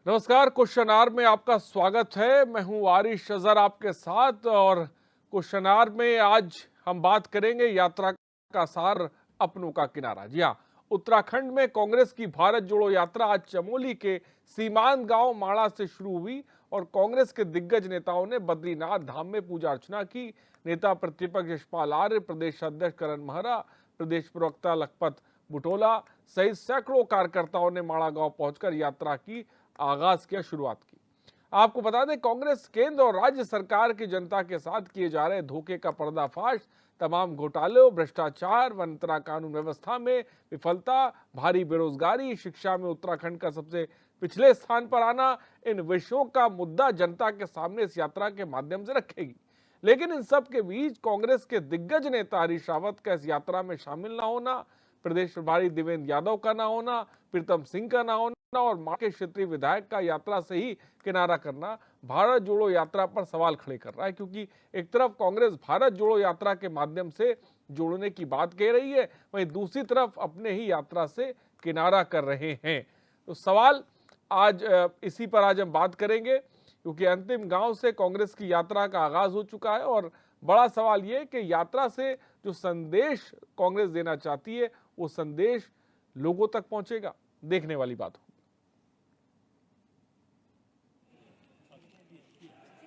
नमस्कार। Question our में आपका स्वागत है। मैं हूं आरिश अजहर आपके साथ और क्वेश्चन आवर में आज हम बात करेंगे यात्रा का सार, अपनों का किनारा। जी हाँ, उत्तराखंड में कांग्रेस की भारत जोड़ो यात्रा आज चमोली के सीमांत गांव माड़ा से शुरू हुई और कांग्रेस के दिग्गज नेताओं ने बद्रीनाथ धाम में पूजा अर्चना की। नेता प्रतिपक्ष यशपाल आर्य, प्रदेश अध्यक्ष करण महरा, प्रदेश प्रवक्ता लखपत बुटोला सहित सैकड़ों कार्यकर्ताओं ने माड़ा गांव पहुंचकर यात्रा की आगाज किया, शुरुआत की। आपको बता दें, कांग्रेस केंद्र और राज्य सरकार की जनता के साथ किए जा रहे धोखे का पर्दाफाश, तमाम घोटालों, भ्रष्टाचार, वंतना कानून व्यवस्था में विफलता, भारी बेरोजगारी, शिक्षा में उत्तराखंड का सबसे पिछले स्थान पर आना, इन विषयों का मुद्दा जनता के सामने इस यात्रा के माध्यम से रखेगी। लेकिन इन सब के बीच कांग्रेस के दिग्गज नेता हरीश रावत का इस यात्रा में शामिल न होना, प्रदेश प्रभारी देवेंद्र यादव का ना होना, प्रीतम सिंह का ना होना और मां के क्षेत्रीय विधायक का यात्रा से ही किनारा करना भारत जोड़ो यात्रा पर सवाल खड़े कर रहा है। क्योंकि एक तरफ कांग्रेस भारत जोड़ो यात्रा के माध्यम से जोड़ने की बात कह रही है, वहीं दूसरी तरफ अपने ही यात्रा से किनारा कर रहे हैं। तो सवाल आज इसी पर आज हम बात करेंगे, क्योंकि अंतिम गांव से कांग्रेस की यात्रा का आगाज हो चुका है और बड़ा सवाल यह कि यात्रा से जो संदेश कांग्रेस देना चाहती है वो संदेश लोगों तक पहुंचेगा, देखने वाली बात हो।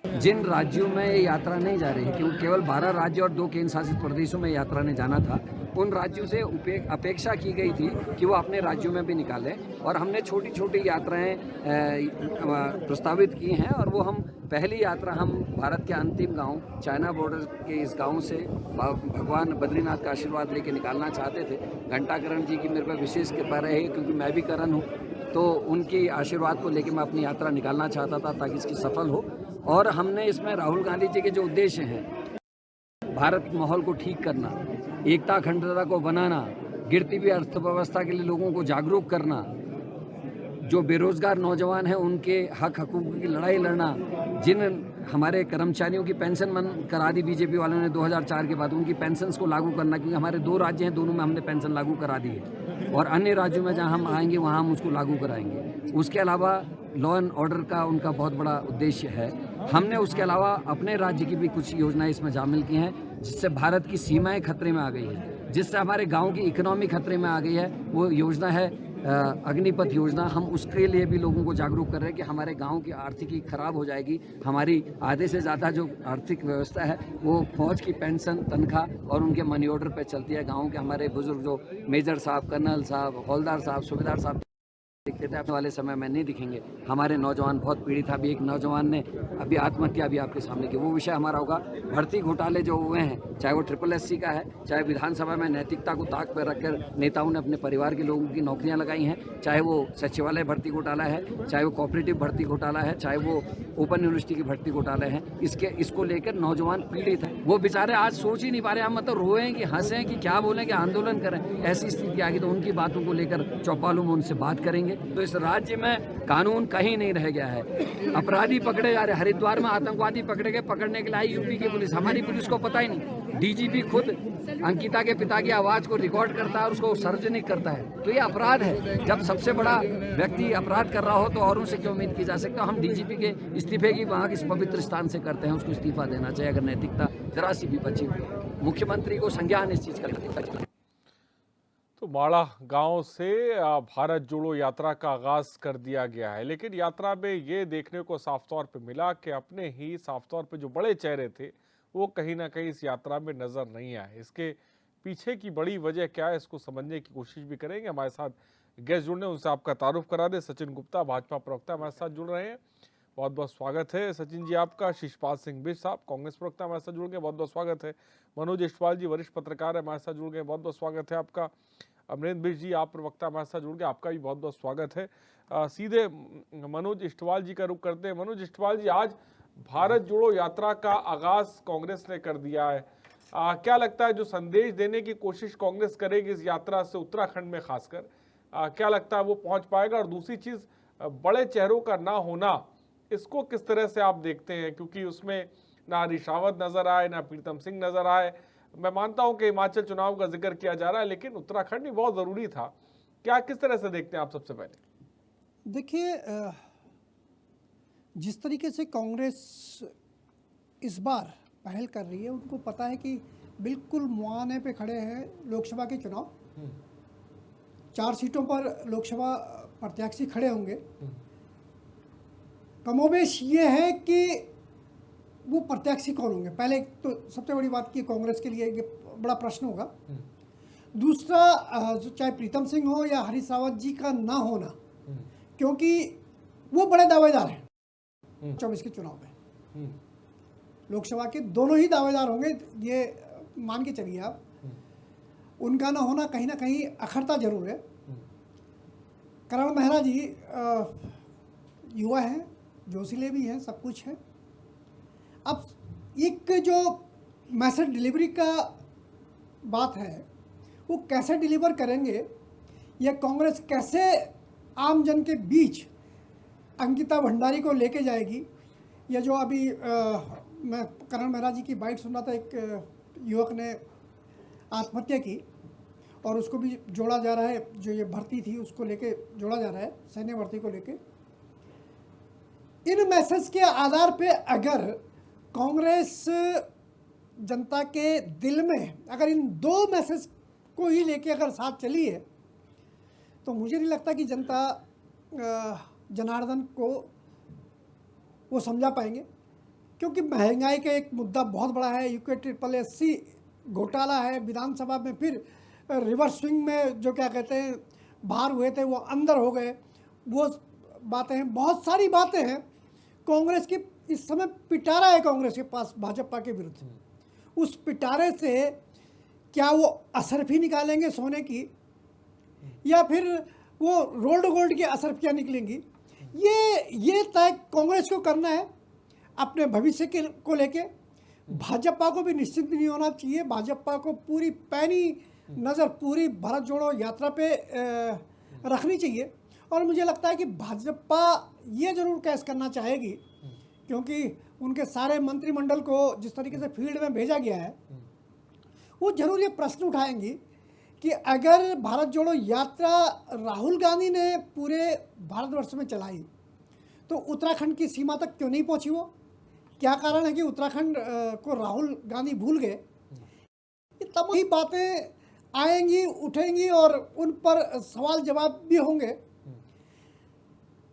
जिन राज्यों में ये यात्रा नहीं जा रही, क्योंकि केवल 12 राज्य और 2 केंद्र शासित प्रदेशों में यात्रा ने जाना था, उन राज्यों से अपेक्षा की गई थी कि वो अपने राज्यों में भी निकालें और हमने छोटी छोटी यात्राएं प्रस्तावित की हैं। और वो हम पहली यात्रा हम भारत के अंतिम गांव चाइना बॉर्डर के इस गांव से भगवान बद्रीनाथ का आशीर्वाद लेके निकालना चाहते थे। घंटाकरण जी की मेरे पर विशेष कृपा रही, क्योंकि मैं भी करण हूँ, तो उनकी आशीर्वाद को लेकर मैं अपनी यात्रा निकालना चाहता था ताकि इसकी सफल हो। और हमने इसमें राहुल गांधी जी के जो उद्देश्य हैं, भारत माहौल को ठीक करना, एकता अखंडता को बनाना, गिरती हुई अर्थव्यवस्था के लिए लोगों को जागरूक करना, जो बेरोजगार नौजवान हैं उनके हक हकूक़ की लड़ाई लड़ना, जिन हमारे कर्मचारियों की पेंशन बंद करा दी बीजेपी वालों ने 2004 के बाद, उनकी पेंशन्स को लागू करना, क्योंकि हमारे 2 राज्य हैं, दोनों में हमने पेंशन लागू करा दी है और अन्य राज्यों में जहां हम आएंगे वहां हम उसको लागू कराएंगे। उसके अलावा लॉ एंड ऑर्डर का उनका बहुत बड़ा उद्देश्य है। हमने उसके अलावा अपने राज्य की भी कुछ योजनाएं इसमें शामिल की हैं, जिससे भारत की सीमाएं खतरे में आ गई हैं, जिससे हमारे गाँव की इकोनॉमी खतरे में आ गई है। वो योजना है अग्निपथ योजना। हम उसके लिए भी लोगों को जागरूक कर रहे हैं कि हमारे गांव की आर्थिकी खराब हो जाएगी। हमारी आधे से ज़्यादा जो आर्थिक व्यवस्था है वो फौज की पेंशन, तनख्वाह और उनके मनी ऑर्डर पे चलती है। गांव के हमारे बुजुर्ग जो मेजर साहब, कर्नल साहब, हौलदार साहब, सूबेदार साहब दिखते थे, आने वाले समय में नहीं दिखेंगे। हमारे नौजवान बहुत पीड़ित। अभी एक नौजवान ने अभी आत्महत्या भी आपके सामने की, वो विषय हमारा होगा। भर्ती घोटाले जो हुए हैं, चाहे वो SSC का है, चाहे विधानसभा में नैतिकता को ताक पर रखकर नेताओं ने अपने परिवार के लोगों की नौकरियां लगाई हैं, चाहे वो सचिवालय भर्ती घोटाला है, चाहे वो कोऑपरेटिव भर्ती घोटाला है, चाहे वो ओपन यूनिवर्सिटी की भर्ती घोटाले हैं, इसको लेकर नौजवान पीड़ित हैं। वो बेचारे आज सोच ही नहीं पा रहे। हम मतलब रोएं कि हंसें कि क्या बोलें कि आंदोलन करें, ऐसी स्थिति आ गई। तो उनकी बातों को लेकर चौपालों में उनसे बात करेंगे। तो इस राज्य में कानून कहीं नहीं रह गया है। अपराधी पकड़े जा रहे। हरिद्वार में आतंकवादी पकड़े गए, पकड़ने के लिए आई यूपी की पुलिस। हमारी पुलिस को पता ही नहीं। DGP खुद अंकिता के पिता की आवाज को रिकॉर्ड करता है और उसको सार्वजनिक करता है। तो ये अपराध है। जब सबसे बड़ा व्यक्ति अपराध कर रहा हो तो औरों से क्यों उम्मीद की जा सकती है। हम DGP के इस्तीफे की वहाँ किस पवित्र स्थान से करते हैं, उसको इस्तीफा देना चाहिए अगर नैतिकता जरा सी भी बची। मुख्यमंत्री को संज्ञान इस चीज का। तो माड़ा गांव से भारत जोड़ो यात्रा का आगाज कर दिया गया है, लेकिन यात्रा में ये देखने को साफ तौर पे मिला कि अपने ही साफ तौर पे जो बड़े चेहरे थे वो कहीं ना कहीं इस यात्रा में नजर नहीं आए। इसके पीछे की बड़ी वजह क्या है, इसको समझने की कोशिश भी करेंगे। हमारे साथ गेस्ट जुड़ने, उनसे आपका तारुफ करा दे। सचिन गुप्ता, भाजपा प्रवक्ता, हमारे साथ जुड़ रहे हैं। बहुत बहुत स्वागत है सचिन जी आपका। शिषपाल सिंह बिष्ट साहब, कांग्रेस प्रवक्ता, हमारे साथ जुड़ गए, बहुत बहुत स्वागत है। मनोज इस्टवाल जी, वरिष्ठ पत्रकार है, हमारे साथ जुड़ गए, बहुत बहुत स्वागत है आपका। अमरेंद्र बिष्ट जी, आप प्रवक्ता, हमारे साथ जुड़ गए, आपका भी बहुत बहुत स्वागत है। सीधे मनोज इस्टवाल जी का रुख करते हैं। मनोज इस्टवाल जी, आज भारत जोड़ो यात्रा का आगाज कांग्रेस ने कर दिया है। क्या लगता है जो संदेश देने की कोशिश कांग्रेस करेगी इस यात्रा से उत्तराखंड में खासकर, क्या लगता है वो पहुंच पाएगा? और दूसरी चीज, बड़े चेहरों का ना होना, इसको किस तरह से आप देखते हैं? क्योंकि उसमें ना हरीश रावत नजर आए, ना प्रीतम सिंह नजर आए। मैं मानता हूं कि हिमाचल चुनाव का जिक्र किया जा रहा है, लेकिन उत्तराखंड भी बहुत जरूरी था। क्या किस तरह से देखते हैं आप? सबसे पहले देखिए, जिस तरीके से कांग्रेस इस बार पहल कर रही है, उनको पता है कि बिल्कुल मुआने पे खड़े हैं लोकसभा के चुनाव। 4 सीटों पर लोकसभा प्रत्याशी खड़े होंगे। कमोबेश ये है कि वो प्रत्याशी कौन होंगे। पहले तो सबसे बड़ी बात की कांग्रेस के लिए ये बड़ा प्रश्न होगा। दूसरा, जो चाहे प्रीतम सिंह हो या हरीश रावत जी का ना होना, क्योंकि वो बड़े दावेदार हैं 24 के चुनाव में। लोकसभा के दोनों ही दावेदार होंगे, ये मान के चलिए आप। उनका ना होना कहीं ना कहीं अखरता जरूर है। करण मेहरा जी युवा हैं, जोशीले भी हैं, सब कुछ है। अब एक जो मैसेज डिलीवरी का बात है, वो कैसे डिलीवर करेंगे, या कांग्रेस कैसे आम जन के बीच अंकिता भंडारी को लेके जाएगी, या जो अभी मैं करण मेहरा जी की बाइट सुन रहा था, एक युवक ने आत्महत्या की और उसको भी जोड़ा जा रहा है, जो ये भर्ती थी उसको लेके जोड़ा जा रहा है, सैन्य भर्ती को लेके। इन मैसेज के आधार पे अगर कांग्रेस जनता के दिल में अगर इन 2 मैसेज को ही लेके अगर साथ चली है, तो मुझे नहीं लगता कि जनता जनार्दन को वो समझा पाएंगे। क्योंकि महंगाई का एक मुद्दा बहुत बड़ा है, यूके SSS घोटाला है, विधानसभा में फिर रिवर्स स्विंग में जो क्या कहते हैं बाहर हुए थे वो अंदर हो गए, वो बातें हैं, बहुत सारी बातें हैं। कांग्रेस की इस समय पिटारा है कांग्रेस के पास भाजपा के विरुद्ध। उस पिटारे से क्या वो असरफी निकालेंगे सोने की, या फिर वो रोल्ड गोल्ड की असरफियाँ निकलेंगी, ये तय कांग्रेस को करना है अपने भविष्य के को लेके। भाजपा को भी निश्चिंत नहीं होना चाहिए। भाजपा को पूरी पैनी नज़र पूरी भारत जोड़ो यात्रा पे रखनी चाहिए। और मुझे लगता है कि भाजपा ये जरूर कैश करना चाहेगी, क्योंकि उनके सारे मंत्रिमंडल को जिस तरीके से फील्ड में भेजा गया है, वो जरूर ये प्रश्न उठाएंगी कि अगर भारत जोड़ो यात्रा राहुल गांधी ने पूरे भारतवर्ष में चलाई, तो उत्तराखंड की सीमा तक क्यों नहीं पहुंची वो? क्या कारण है कि उत्तराखंड को राहुल गांधी भूल गए? ये तमाम ही बातें आएंगी, उठेंगी और उन पर सवाल जवाब भी होंगे।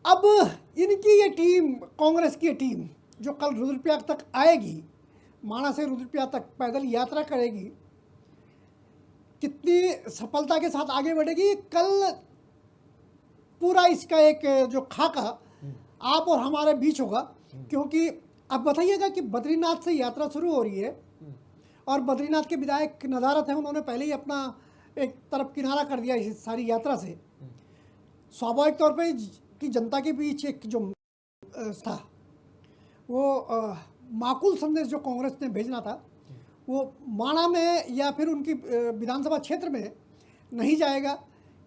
अब इनकी ये टीम, कांग्रेस की ये टीम जो कल रुद्रप्रयाग तक आएगी, माणा से रुद्रप्रयाग तक पैदल यात्रा करेगी, कितनी सफलता के साथ आगे बढ़ेगी, कल पूरा इसका एक जो खाका आप और हमारे बीच होगा। क्योंकि अब बताइएगा कि बद्रीनाथ से यात्रा शुरू हो रही है और बद्रीनाथ के विधायक नदारत हैं, उन्होंने पहले ही अपना एक तरफ किनारा कर दिया इस सारी यात्रा से। स्वाभाविक तौर पे कि जनता के बीच एक जो था वो माकूल संदेश जो कांग्रेस ने भेजना था, वो माणा में या फिर उनकी विधानसभा क्षेत्र में नहीं जाएगा।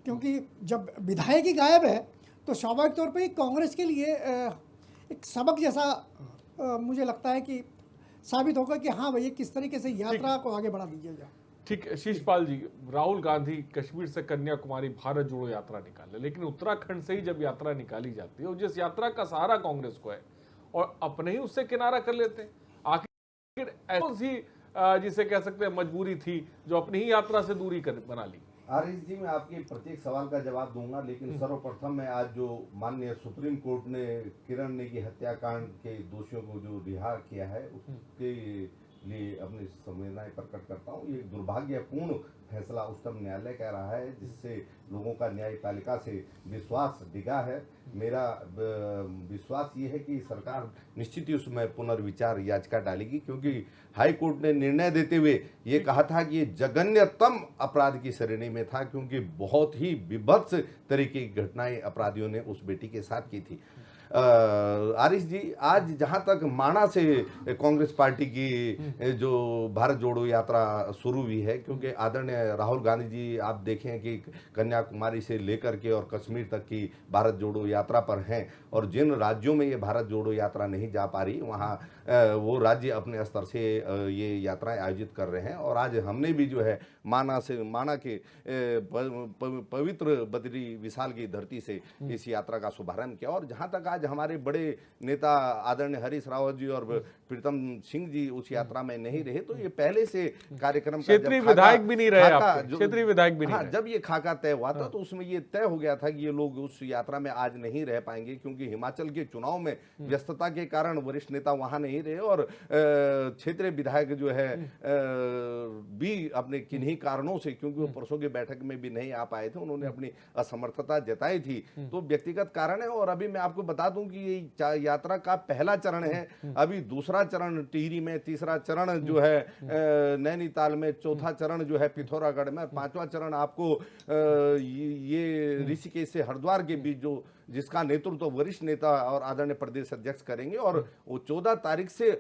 क्योंकि जब विधायक ही गायब है, तो स्वाभाविक तौर पे कांग्रेस के लिए एक सबक जैसा मुझे लगता है कि साबित होगा कि हाँ भैया किस तरीके से यात्रा को आगे बढ़ा दीजिएगा। ठीक है शीशपाल जी, राहुल गांधी कश्मीर से कन्याकुमारी भारत जोड़ो यात्रा निकाले, लेकिन उत्तराखंड से ही जब यात्रा निकाली जाती है और जिस यात्रा का सहारा कांग्रेस को है और अपने ही उससे किनारा कर लेते हैं, आखिर ऐसी जिसे कह सकते हैं मजबूरी थी जो अपनी ही यात्रा से दूरी बना ली? आरिफ जी, मैं आपके प्रत्येक सवाल का जवाब दूंगा, लेकिन सर्वप्रथम मैं आज जो माननीय सुप्रीम कोर्ट ने किरण नेगी हत्याकांड के दोषियों को जो रिहा किया है उसके लिए अपनी संवेदनाएं प्रकट करता हूँ। ये दुर्भाग्यपूर्ण फैसला उच्चतम न्यायालय कह रहा है, जिससे लोगों का न्यायपालिका से विश्वास डिगा है। मेरा विश्वास ये है कि सरकार निश्चित ही उसमें पुनर्विचार याचिका डालेगी, क्योंकि हाई कोर्ट ने निर्णय देते हुए ये कहा था कि ये जघन्यतम अपराध की श्रेणी में था, क्योंकि बहुत ही विभत्स तरीके की घटनाएं अपराधियों ने उस बेटी के साथ की थी। आरिश जी, आज जहां तक माणा से कांग्रेस पार्टी की जो भारत जोड़ो यात्रा शुरू हुई है, क्योंकि आदरणीय राहुल गांधी जी आप देखें कि कन्याकुमारी से लेकर के और कश्मीर तक की भारत जोड़ो यात्रा पर हैं, और जिन राज्यों में ये भारत जोड़ो यात्रा नहीं जा पा रही वहाँ वो राज्य अपने स्तर से ये यात्राएं आयोजित कर रहे हैं। और आज हमने भी जो है माणा के पवित्र बद्री विशाल की धरती से इस यात्रा का शुभारंभ किया। और जहाँ तक आज हमारे बड़े नेता आदरणीय हरीश रावत जी और प्रीतम सिंह जी उस यात्रा में नहीं रहे, तो ये पहले से कार्यक्रम क्षेत्रीय विधायक भी नहीं रहे आपके, क्षेत्रीय विधायक भी नहीं रहे। जब ये खाका तय हुआ था तो उसमें ये तय हो गया था कि ये लोग उस यात्रा में आज नहीं रह पाएंगे, क्योंकि हिमाचल के चुनाव में व्यस्तता के कारण वरिष्ठ नेता वहां नहीं रहे और क्षेत्रीय विधायक जो है भी अपने किन्हीं कारणों से, क्योंकि वो परसों की बैठक में भी नहीं आ पाए थे, उन्होंने अपनी असमर्थता जताई थी, तो व्यक्तिगत कारण है। और अभी मैं आपको बता दूं कि ये यात्रा का पहला चरण है, अभी दूसरा चरण टिहरी में, तीसरा चरण जो है नैनीताल में, चौथा चरण जो है पिथौरागढ़ में, पांचवा चरण आपको ये ऋषिकेश से हरिद्वार के बीच जो जिसका नेतृत्व वरिष्ठ नेता और आदरणीय प्रदेश अध्यक्ष करेंगे, और वो 14 तारीख से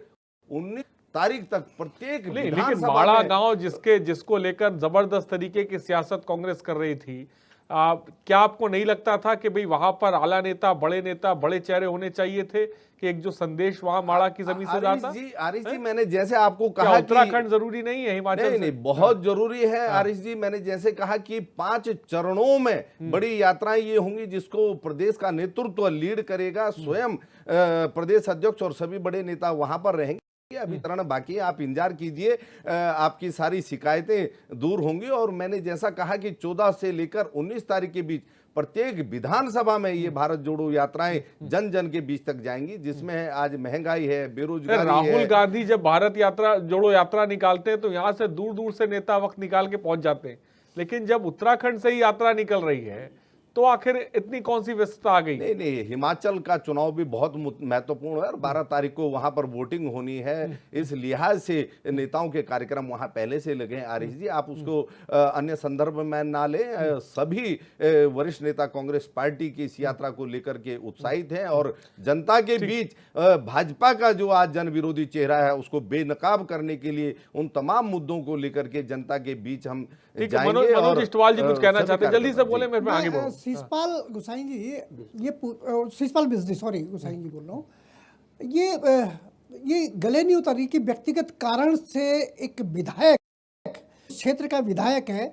19 तारीख तक प्रत्येक लेकिन माड़ा गांव जिसको लेकर जबरदस्त तरीके की सियासत कांग्रेस कर रही थी, क्या आपको नहीं लगता था कि भाई वहां पर आला नेता, बड़े चेहरे होने चाहिए थे कि एक जो संदेश वहां माड़ा की जमीन से जाता? आरिश जी, मैंने जैसे आपको कहा उत्तराखंड जरूरी नहीं है, हिमाचल नहीं, बहुत जरूरी है। आरिश जी, मैंने जैसे कहा कि 5 चरणों में बड़ी यात्राएं ये होंगी जिसको प्रदेश का नेतृत्व लीड करेगा, स्वयं प्रदेश अध्यक्ष और सभी बड़े नेता वहां पर रहेंगे। अभी चरण बाकी है, आप इंतजार कीजिए, आपकी सारी शिकायतें दूर होंगी। और मैंने जैसा कहा कि 14 से लेकर 19 तारीख के बीच प्रत्येक विधानसभा में ये भारत जोड़ो यात्राएं जन जन के बीच तक जाएंगी, जिसमें आज महंगाई है, बेरोजगारी है। राहुल गांधी जब भारत जोड़ो यात्रा निकालते हैं तो यहाँ से दूर दूर से नेता वक्त निकाल के पहुंच जाते हैं, लेकिन जब उत्तराखंड से ही यात्रा निकल रही है तो आखिर इतनी कौन सी व्यस्तता आ गई? नहीं, हिमाचल का चुनाव भी बहुत महत्वपूर्ण है और 12 तारीख को वहां पर वोटिंग होनी है, इस लिहाज से नेताओं के कार्यक्रम वहां पहले से लगे हैं। आरिश जी, आप उसको अन्य संदर्भ में ना लें, सभी वरिष्ठ नेता कांग्रेस पार्टी की इस यात्रा को लेकर के उत्साहित हैं और जनता के बीच भाजपा का जो आज जन विरोधी चेहरा है उसको बेनकाब करने के लिए उन तमाम मुद्दों को लेकर के जनता के बीच हम जाएंगे। मनोज इस्टवाल जी कुछ कहना चाहते हैं, जल्दी से बोले, मैं आगे बढ़ूं। शिषपाल गोसाई जी, ये शिषपाल बिजली, सॉरी गोसाई जी बोल रहा हूँ, ये गले नहीं उतरी कि व्यक्तिगत कारण से एक विधायक, क्षेत्र का विधायक है,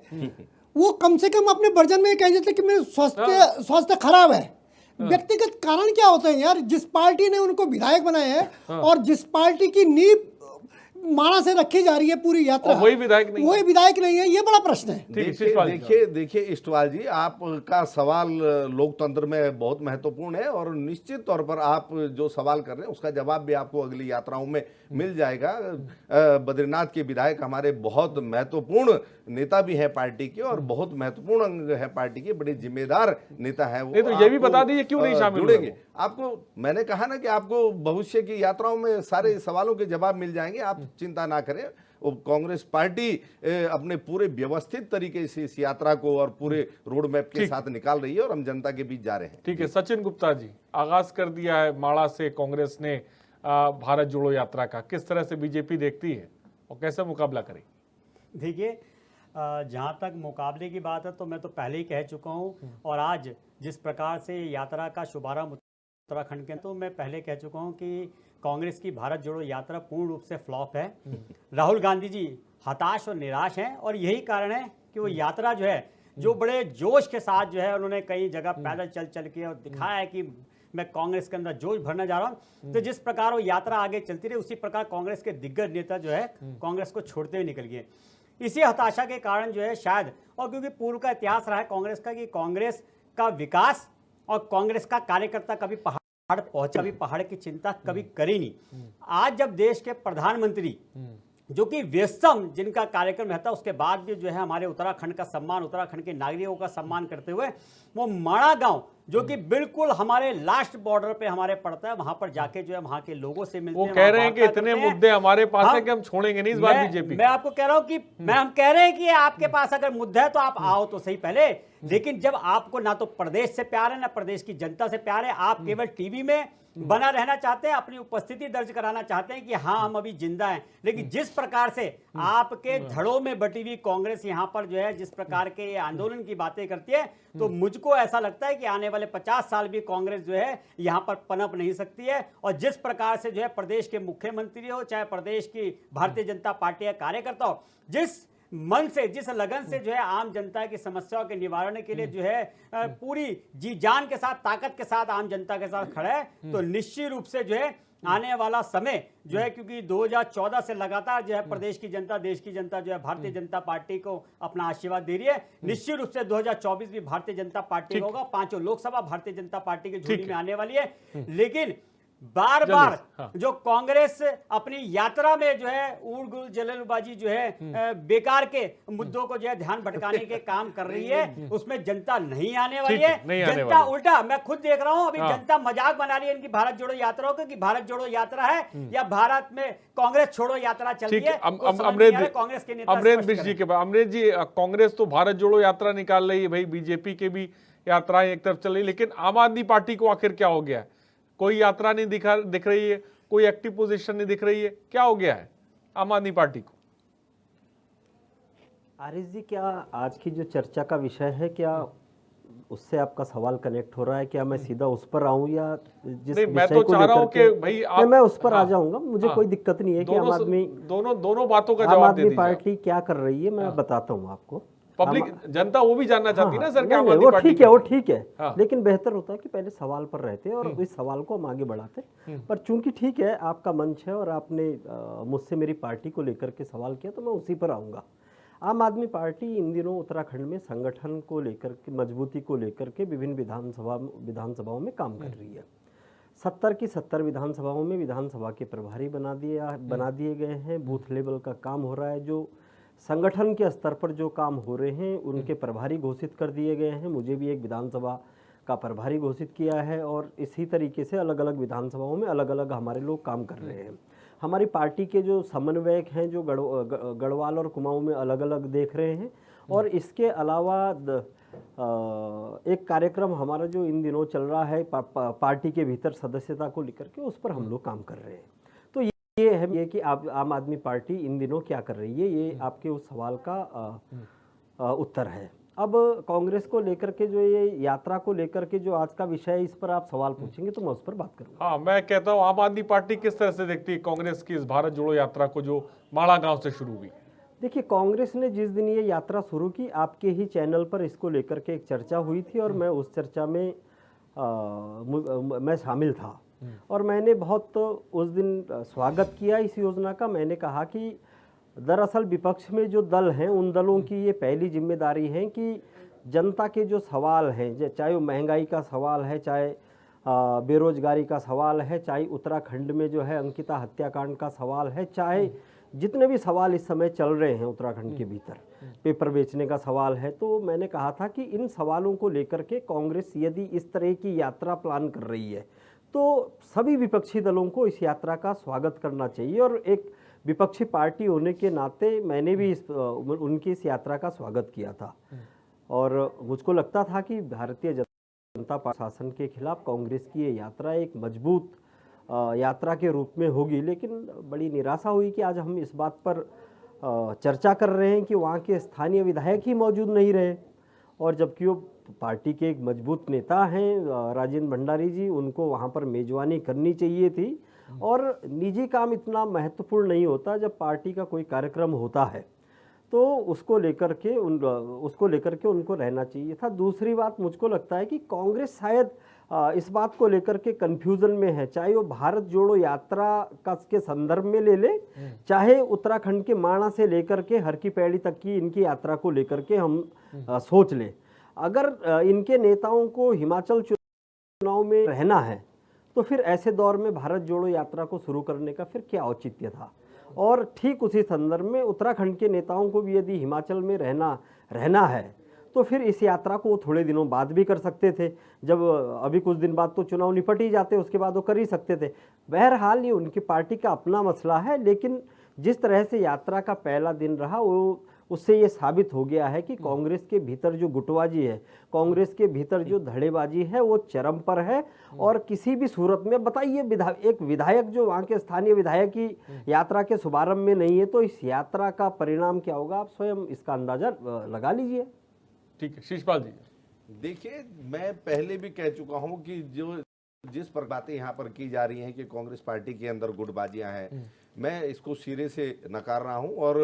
वो कम से कम अपने वर्जन में कह देते कि मेरे स्वास्थ्य खराब है। व्यक्तिगत कारण क्या होते हैं यार? जिस पार्टी ने उनको विधायक बनाया है और जिस पार्टी की नींव माड़ा से रखी जा रही है पूरी यात्रा, वही विधायक नहीं है, ये बड़ा प्रश्न है। देखिए इस्टवाल जी, आपका सवाल लोकतंत्र में बहुत महत्वपूर्ण है और निश्चित तौर पर आप जो सवाल कर रहे हैं उसका जवाब भी आपको अगली यात्राओं में मिल जाएगा। बद्रीनाथ के विधायक हमारे बहुत महत्वपूर्ण नेता भी है पार्टी के और बहुत महत्वपूर्ण अंग है पार्टी के, बड़े जिम्मेदार नेता है वो। तो ये भी बता दीजिए क्यों नहीं शामिल जुड़ेंगे? आपको मैंने कहा ना कि आपको भविष्य की यात्राओं में सारे सवालों के जवाब मिल जाएंगे, आप चिंता ना करें। कांग्रेस पार्टी अपने पूरे व्यवस्थित तरीके से इस यात्रा को और पूरे रोड मैप के साथ निकाल रही है और हम जनता के बीच जा रहे हैं। ठीक है, सचिन गुप्ता जी, आगाज कर दिया है माड़ा से कांग्रेस ने भारत जोड़ो यात्रा का, किस तरह से बीजेपी देखती है और कैसे मुकाबला करे? देखिए, जहाँ तक मुकाबले की बात है तो मैं तो पहले ही कह चुका हूँ, और आज जिस प्रकार से यात्रा का शुभारंभ उत्तराखंड के, तो मैं पहले कह चुका हूँ कि कांग्रेस की भारत जोड़ो यात्रा पूर्ण रूप से फ्लॉप है। राहुल गांधी जी हताश और निराश हैं और यही कारण है कि वो यात्रा जो है, जो बड़े जोश के साथ जो है उन्होंने कई जगह पैदल चल के और दिखाया है कि मैं कांग्रेस के अंदर जोश भरने जा रहा हूँ, तो जिस प्रकार वो यात्रा आगे चलती रही उसी प्रकार कांग्रेस के दिग्गज नेता जो है कांग्रेस को छोड़ते हुए निकल गए। इसी हताशा के कारण जो है शायद, और क्योंकि पूर्व का इतिहास रहा है कांग्रेस का कि कांग्रेस का विकास और कांग्रेस का कार्यकर्ता कभी पहाड़ पहाड़ की चिंता कभी करी नहीं। आज जब देश के प्रधानमंत्री जो कि व्यस्तम जिनका कार्यक्रम रहता है, उसके बाद भी जो है हमारे उत्तराखंड का सम्मान, उत्तराखंड के नागरिकों का सम्मान करते हुए वो माड़ा गांव जो कि बिल्कुल हमारे लास्ट बॉर्डर पे हमारे पड़ता है, वहां पर जाके जो है वहां के लोगों से मिलते हैं। वो कह रहे हैं कि इतने मुद्दे हमारे पास हैं कि हम छोड़ेंगे नहीं इस बार बीजेपी। मैं आपको कह रहा हूं कि हम कह रहे हैं कि आपके पास अगर मुद्दा है तो आप आओ तो सही पहले, लेकिन जब आपको ना तो प्रदेश से प्यार है ना प्रदेश की जनता से प्यार है, आप केवल टीवी में बना रहना चाहते हैं, अपनी उपस्थिति दर्ज कराना चाहते हैं कि हाँ हम अभी जिंदा हैं। लेकिन जिस प्रकार से आपके धड़ों में बटी हुई कांग्रेस यहाँ पर जो है जिस प्रकार के आंदोलन की बातें करती है, तो मुझको ऐसा लगता है कि आने वाले 50 साल भी कांग्रेस जो है यहाँ पर पनप नहीं सकती है। और जिस प्रकार से जो है प्रदेश के मुख्यमंत्री हो चाहे प्रदेश की भारतीय जनता पार्टी का कार्यकर्ता हो, जिस मन से, जिस लगन से जो है आम जनता की समस्याओं के निवारण के लिए जो है पूरी जी जान के साथ, ताकत के साथ आम जनता के साथ खड़ा है, तो निश्चित रूप से जो है आने वाला समय जो है, क्योंकि 2014 से लगातार जो है प्रदेश की जनता, देश की जनता जो है भारतीय जनता पार्टी को अपना आशीर्वाद दे रही है। निश्चित रूप से 2024 भी भारतीय जनता पार्टी का होगा, 5 लोकसभा भारतीय जनता पार्टी की झोली में आने वाली है। लेकिन बार बार जो कांग्रेस अपनी यात्रा में जो है उड़ जलबाजी जो है बेकार के मुद्दों को जो है ध्यान भटकाने के काम कर रही है, उसमें जनता नहीं आने वाली है। जनता उल्टा, मैं खुद देख रहा हूं, अभी जनता मजाक बना रही है इनकी भारत जोड़ो यात्राओं का, कि भारत जोड़ो यात्रा है या भारत में कांग्रेस छोड़ो यात्रा चल रही है। कांग्रेस के नेता अमरेंद्र जी के बाद, अमरेंद्र जी, कांग्रेस तो भारत जोड़ो यात्रा निकाल रही है भाई, बीजेपी के भी यात्राएं एक तरफ चल रही, लेकिन आम आदमी पार्टी को आखिर क्या हो गया है? कोई यात्रा नहीं दिख रही है, कोई एक्टिव पोजीशन नहीं दिख रही है, क्या हो गया है आम आदमी पार्टी को? आरिफ जी, क्या आज की जो चर्चा का विषय है, क्या उससे आपका सवाल कनेक्ट हो रहा है? क्या मैं सीधा उस पर आऊं या जिस नहीं, मैं विषय तो को चाह रहा हूं लेकर कि भाई आप, मैं उस पर आ जाऊंगा, मुझे कोई दिक्कत नहीं है कि दोनों बातों का आम जवाब दे आदमी दीजिए। पार्टी क्या कर रही है, मैं बताता हूँ आपको। पब्लिक, जनता वो भी जानना चाहती है ना सर, क्या आम नहीं, आदमी वो पार्टी ठीक है, क्या वो कर रही ठीक है, लेकिन बेहतर होता है कि पहले सवाल पर रहते और इस सवाल को हम आगे बढ़ाते। पर चूंकि ठीक है, आपका मंच है और आपने मुझसे मेरी पार्टी को लेकर के सवाल किया, तो मैं उसी पर आऊँगा। आम आदमी पार्टी इन दिनों उत्तराखंड में संगठन को लेकर के, मजबूती को लेकर के विभिन्न विधानसभाओं में काम कर रही है। 70 की 70 विधानसभाओं में विधानसभा के प्रभारी बना दिए गए हैं। बूथ लेवल का काम हो रहा है, जो संगठन के स्तर पर जो काम हो रहे हैं उनके प्रभारी घोषित कर दिए गए हैं। मुझे भी एक विधानसभा का प्रभारी घोषित किया है और इसी तरीके से अलग अलग विधानसभाओं में अलग अलग हमारे लोग काम कर रहे हैं। हमारी पार्टी के जो समन्वयक हैं, जो गढ़वाल और कुमाऊं में अलग अलग देख रहे हैं। और इसके अलावा एक कार्यक्रम हमारा जो इन दिनों चल रहा है पार्टी के भीतर सदस्यता को लेकर के, उस पर हम लोग काम कर रहे हैं। तो ये है कि आम आदमी पार्टी इन दिनों क्या कर रही है, ये आपके उस सवाल का उत्तर है। अब कांग्रेस को लेकर के, जो ये यात्रा को लेकर के जो आज का विषय है, इस पर आप सवाल पूछेंगे तो मैं उस पर बात करूंगा। हाँ, मैं कहता हूँ आम आदमी पार्टी किस तरह से देखती है कांग्रेस की इस भारत जोड़ो यात्रा को, जो माड़ा गांव से शुरू हुई? देखिए, कांग्रेस ने जिस दिन ये यात्रा शुरू की, आपके ही चैनल पर इसको लेकर के एक चर्चा हुई थी और मैं उस चर्चा में मैं शामिल था और मैंने बहुत उस दिन स्वागत किया इस योजना का। मैंने कहा कि दरअसल विपक्ष में जो दल हैं, उन दलों की ये पहली जिम्मेदारी है कि जनता के जो सवाल हैं, चाहे वो महंगाई का सवाल है, चाहे बेरोजगारी का सवाल है, चाहे उत्तराखंड में जो है अंकिता हत्याकांड का सवाल है, चाहे जितने भी सवाल इस समय चल रहे हैं उत्तराखंड के भीतर, पेपर बेचने का सवाल है, तो मैंने कहा था कि इन सवालों को लेकर के कांग्रेस यदि इस तरह की यात्रा प्लान कर रही है तो सभी विपक्षी दलों को इस यात्रा का स्वागत करना चाहिए। और एक विपक्षी पार्टी होने के नाते मैंने भी उनकी इस यात्रा का स्वागत किया था और मुझको लगता था कि भारतीय जनता पार्टी शासन के खिलाफ कांग्रेस की ये यात्रा एक मजबूत यात्रा के रूप में होगी। लेकिन बड़ी निराशा हुई कि आज हम इस बात पर चर्चा कर रहे हैं कि वहाँ के स्थानीय विधायक ही मौजूद नहीं रहे, और जबकि वो पार्टी के एक मजबूत नेता हैं राजेंद्र भंडारी जी, उनको वहाँ पर मेजबानी करनी चाहिए थी। और निजी काम इतना महत्वपूर्ण नहीं होता, जब पार्टी का कोई कार्यक्रम होता है तो उसको लेकर के उनको रहना चाहिए था। दूसरी बात, मुझको लगता है कि कांग्रेस शायद इस बात को लेकर के कंफ्यूजन में है, चाहे वो भारत जोड़ो यात्रा का के संदर्भ में ले ले, चाहे उत्तराखंड के माणा से लेकर के हर की पैड़ी तक की इनकी यात्रा को लेकर के हम सोच लें। अगर इनके नेताओं को हिमाचल चुनाव में रहना है तो फिर ऐसे दौर में भारत जोड़ो यात्रा को शुरू करने का फिर क्या औचित्य था। और ठीक उसी संदर्भ में उत्तराखंड के नेताओं को भी यदि हिमाचल में रहना है तो फिर इस यात्रा को वो थोड़े दिनों बाद भी कर सकते थे, जब अभी कुछ दिन बाद तो चुनाव निपट ही जाते, उसके बाद वो कर ही सकते थे। बहरहाल ये उनकी पार्टी का अपना मसला है, लेकिन जिस तरह से यात्रा का पहला दिन रहा वो उससे ये साबित हो गया है कि कांग्रेस के भीतर जो गुटबाजी है, कांग्रेस के भीतर जो धड़ेबाजी है, वो चरम पर है। और किसी भी सूरत में बताइए, एक विधायक जो वहाँ के स्थानीय विधायक की यात्रा के शुभारंभ में नहीं है, तो इस यात्रा का परिणाम क्या होगा, आप स्वयं इसका अंदाजा लगा लीजिए। ठीक है, शीशपाल जी। देखिए, मैं पहले भी कह चुका हूं कि जिस पर बातें यहाँ पर की जा रही हैं कि कांग्रेस पार्टी के अंदर गुटबाजियां हैं, मैं इसको सिरे से नकार रहा हूं। और